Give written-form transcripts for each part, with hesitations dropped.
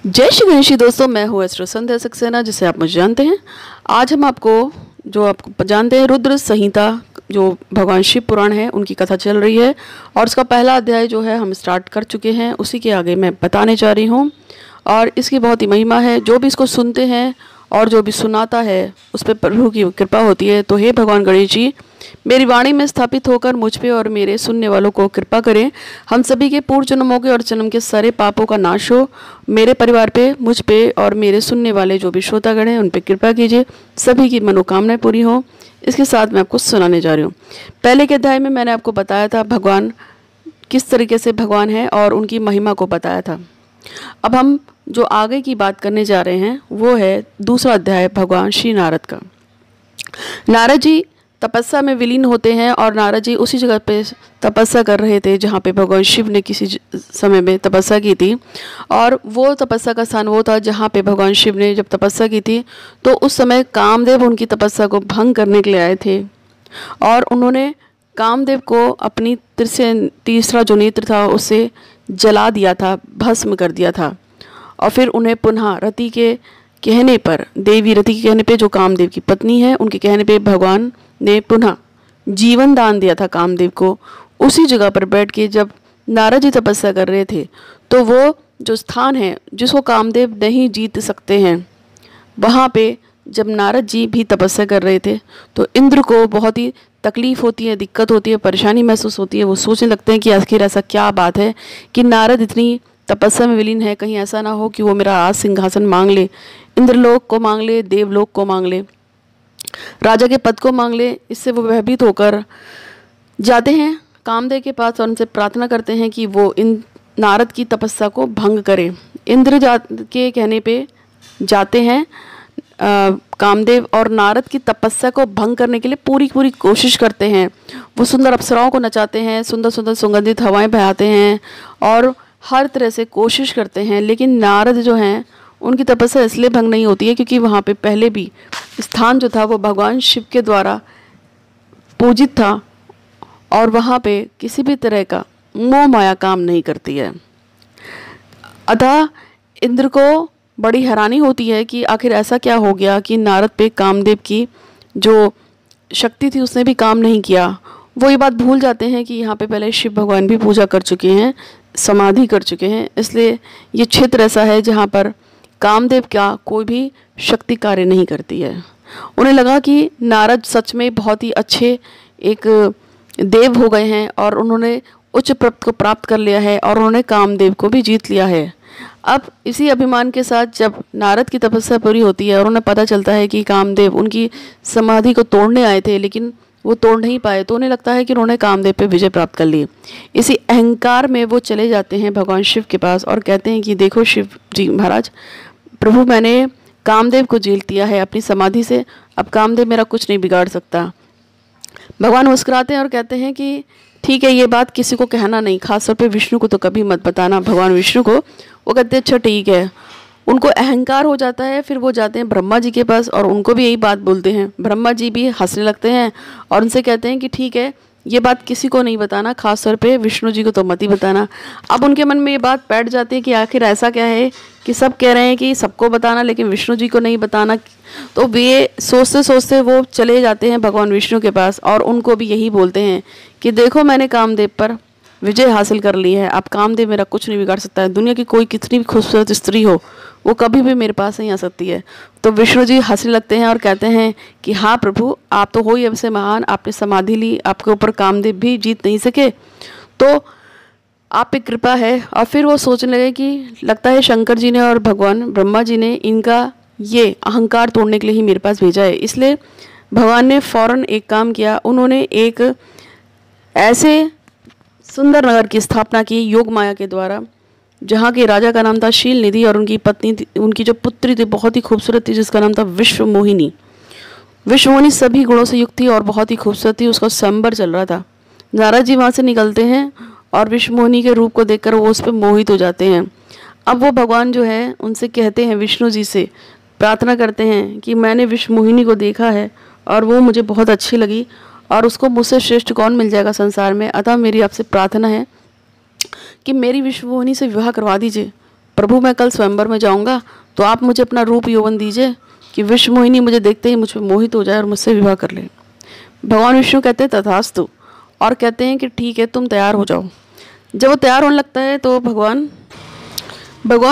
जय श्री गणेश जी दोस्तों, मैं हूँ एस्ट्रो संध्या सक्सेना, जिसे आप मुझे जानते हैं। आज हम आपको जानते हैं रुद्र संहिता, जो भगवान शिव पुराण है, उनकी कथा चल रही है और उसका पहला अध्याय जो है हम स्टार्ट कर चुके हैं। उसी के आगे मैं बताने जा रही हूँ और इसकी बहुत ही महिमा है। जो भी इसको सुनते हैं और जो भी सुनाता है उस पर प्रभु की कृपा होती है। तो हे भगवान गणेश जी, मेरी वाणी में स्थापित होकर मुझ पे और मेरे सुनने वालों को कृपा करें। हम सभी के पूर्व जन्मों के और जन्म के सारे पापों का नाश हो। मेरे परिवार पे, मुझ पे और मेरे सुनने वाले जो भी श्रोतागण हैं उन पे कृपा कीजिए। सभी की मनोकामनाएं पूरी हो। इसके साथ मैं आपको सुनाने जा रही हूँ। पहले के अध्याय में मैंने आपको बताया था भगवान किस तरीके से भगवान है और उनकी महिमा को बताया था। अब हम जो आगे की बात करने जा रहे हैं वो है दूसरा अध्याय भगवान श्री नारद का। नारद जी तपस्या में विलीन होते हैं और नारद जी उसी जगह पे तपस्या कर रहे थे जहाँ पे भगवान शिव ने किसी समय में तपस्या की थी। और वो तपस्या का स्थान वो था जहाँ पे भगवान शिव ने जब तपस्या की थी तो उस समय कामदेव उनकी तपस्या को भंग करने के लिए आए थे और उन्होंने कामदेव को अपनी तीसरा जो नेत्र था उसे जला दिया था, भस्म कर दिया था। और फिर उन्हें पुनः रति के कहने पर, देवी रति के कहने पे, जो कामदेव की पत्नी है, उनके कहने पे भगवान ने पुनः जीवन दान दिया था कामदेव को। उसी जगह पर बैठ के जब नारद जी तपस्या कर रहे थे तो वो जो स्थान है जिसको कामदेव नहीं जीत सकते हैं, वहाँ पे जब नारद जी भी तपस्या कर रहे थे तो इंद्र को बहुत ही तकलीफ होती है, दिक्कत होती है, परेशानी महसूस होती है। वो सोचने लगते हैं कि आखिर ऐसा क्या बात है कि नारद इतनी तपस्या में विलीन है। कहीं ऐसा ना हो कि वो मेरा राज सिंहासन मांग ले, इंद्रलोक को मांग ले, देवलोक को मांग ले, राजा के पद को मांग ले। इससे वो भयभीत होकर जाते हैं कामदेव के पास और उनसे प्रार्थना करते हैं कि वो इन नारद की तपस्या को भंग करे। इंद्र के कहने पे जाते हैं कामदेव और नारद की तपस्या को भंग करने के लिए पूरी कोशिश करते हैं। वो सुंदर अप्सराओं को नचाते हैं, सुंदर सुंदर सुगंधित हवाएं बहाते हैं और हर तरह से कोशिश करते हैं। लेकिन नारद जो हैं उनकी तपस्या इसलिए भंग नहीं होती है क्योंकि वहाँ पे पहले भी स्थान जो था वो भगवान शिव के द्वारा पूजित था और वहाँ पे किसी भी तरह का मोह माया काम नहीं करती है। अतः इंद्र को बड़ी हैरानी होती है कि आखिर ऐसा क्या हो गया कि नारद पे कामदेव की जो शक्ति थी उसने भी काम नहीं किया। वो ये बात भूल जाते हैं कि यहाँ पे पहले शिव भगवान भी पूजा कर चुके हैं, समाधि कर चुके हैं। इसलिए ये क्षेत्र ऐसा है जहाँ पर कामदेव का कोई भी शक्ति कार्य नहीं करती है। उन्हें लगा कि नारद सच में बहुत ही अच्छे एक देव हो गए हैं और उन्होंने उच्च पद को प्राप्त कर लिया है और उन्होंने कामदेव को भी जीत लिया है। अब इसी अभिमान के साथ जब नारद की तपस्या पूरी होती है और उन्हें पता चलता है कि कामदेव उनकी समाधि को तोड़ने आए थे लेकिन वो तोड़ नहीं पाए, तो उन्हें लगता है कि उन्होंने कामदेव पे विजय प्राप्त कर ली। इसी अहंकार में वो चले जाते हैं भगवान शिव के पास और कहते हैं कि देखो शिव जी महाराज, प्रभु मैंने कामदेव को जीत लिया है अपनी समाधि से, अब कामदेव मेरा कुछ नहीं बिगाड़ सकता। भगवान मुस्कुराते हैं और कहते हैं कि ठीक है, ये बात किसी को कहना नहीं, खासतौर पे विष्णु को तो कभी मत बताना। भगवान विष्णु को वो कहते हैं अच्छा ठीक है। उनको अहंकार हो जाता है। फिर वो जाते हैं ब्रह्मा जी के पास और उनको भी यही बात बोलते हैं। ब्रह्मा जी भी हंसने लगते हैं और उनसे कहते हैं कि ठीक है, ये बात किसी को नहीं बताना, खासतौर पे विष्णु जी को तो मत ही बताना। अब उनके मन में ये बात बैठ जाती है कि आखिर ऐसा क्या है कि सब कह रहे हैं कि सबको बताना लेकिन विष्णु जी को नहीं बताना। तो वे सोचते सोचते वो चले जाते हैं भगवान विष्णु के पास और उनको भी यही बोलते हैं कि देखो मैंने कामदेव पर विजय हासिल कर ली है, अब कामदेव मेरा कुछ नहीं बिगाड़ सकता है। दुनिया की कोई कितनी भी खूबसूरत स्त्री हो वो कभी भी मेरे पास नहीं आ सकती है। तो विष्णु जी हंसने लगते हैं और कहते हैं कि हाँ प्रभु, आप तो हो ही हमसे महान, आपने समाधि ली, आपके ऊपर कामदेव भी जीत नहीं सके, तो आप पे कृपा है। और फिर वो सोचने लगे कि लगता है शंकर जी ने और भगवान ब्रह्मा जी ने इनका ये अहंकार तोड़ने के लिए ही मेरे पास भेजा है। इसलिए भगवान ने फौरन एक काम किया, उन्होंने एक ऐसे सुंदर नगर की स्थापना की योग माया के द्वारा, जहाँ के राजा का नाम था शील निधि और उनकी पत्नी थी, उनकी जो पुत्री थी बहुत ही खूबसूरत थी जिसका नाम था विश्व मोहिनी। विश्व मोहिनी सभी गुणों से युक्त थी और बहुत ही खूबसूरत थी। उसका स्वयंवर चल रहा था। नारद जी वहाँ से निकलते हैं और विश्व मोहिनी के रूप को देखकर वो उस पर मोहित हो जाते हैं। अब वो भगवान जो है उनसे कहते हैं, विष्णु जी से प्रार्थना करते हैं कि मैंने विश्व मोहिनी को देखा है और वो मुझे बहुत अच्छी लगी और उसको मुझसे श्रेष्ठ कौन मिल जाएगा संसार में। अतः मेरी आपसे प्रार्थना है कि मेरी विश्वमोहिनी से विवाह करवा दीजिए। प्रभु मैं कल स्वयंवर में जाऊंगा तो आप मुझे अपना रूप यौवन दीजिए कि विश्वमोहिनी मुझे देखते ही मुझ पर मोहित हो जाए और मुझसे विवाह कर ले। भगवान विष्णु कहते हैं तथास्तु और कहते हैं कि ठीक है तुम तैयार हो जाओ। जब वो तैयार होने लगता है तो भगवान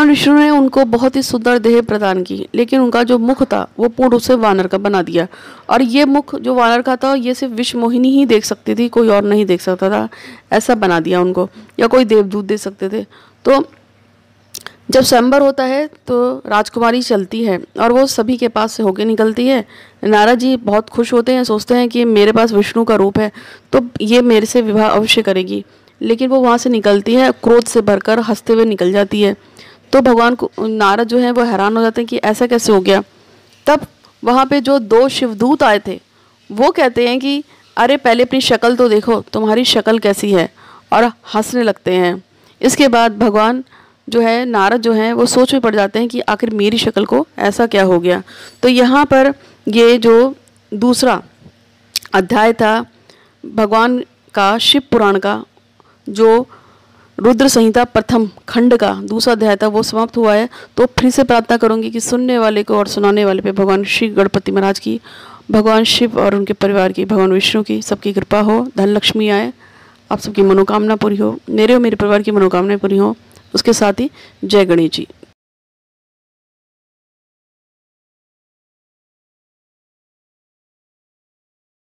विष्णु ने उनको बहुत ही सुंदर देह प्रदान की, लेकिन उनका जो मुख था वो पूर्ण रूप से वानर का बना दिया। और ये मुख जो वानर का था ये सिर्फ विश्वमोहिनी ही देख सकती थी, कोई और नहीं देख सकता था, ऐसा बना दिया उनको, या कोई देवदूत देख सकते थे। तो जब स्वयंवर होता है तो राजकुमारी चलती है और वो सभी के पास से होके निकलती है। नारद जी बहुत खुश होते हैं, सोचते हैं कि मेरे पास विष्णु का रूप है तो ये मेरे से विवाह अवश्य करेगी। लेकिन वो वहाँ से निकलती है, क्रोध से भरकर हंसते हुए निकल जाती है। तो भगवान को नारद जो है वो हैरान हो जाते हैं कि ऐसा कैसे हो गया। तब वहाँ पे जो 2 शिवदूत आए थे वो कहते हैं कि अरे पहले अपनी शक्ल तो देखो, तुम्हारी शक्ल कैसी है, और हंसने लगते हैं। इसके बाद भगवान जो है नारद जो हैं वो सोच में पड़ जाते हैं कि आखिर मेरी शक्ल को ऐसा क्या हो गया। तो यहाँ पर ये जो दूसरा अध्याय था भगवान का शिव पुराण का, जो रुद्र संहिता प्रथम खंड का दूसरा अध्याय था, वो समाप्त हुआ है। तो फिर से प्रार्थना करूंगी कि सुनने वाले को और सुनाने वाले पे भगवान श्री गणपति महाराज की, भगवान शिव और उनके परिवार की, भगवान विष्णु की सबकी कृपा हो, धन लक्ष्मी आए, आप सबकी मनोकामना पूरी हो, मेरे और मेरे परिवार की मनोकामनाएं पूरी हो। उसके साथ ही जय गणेश जी।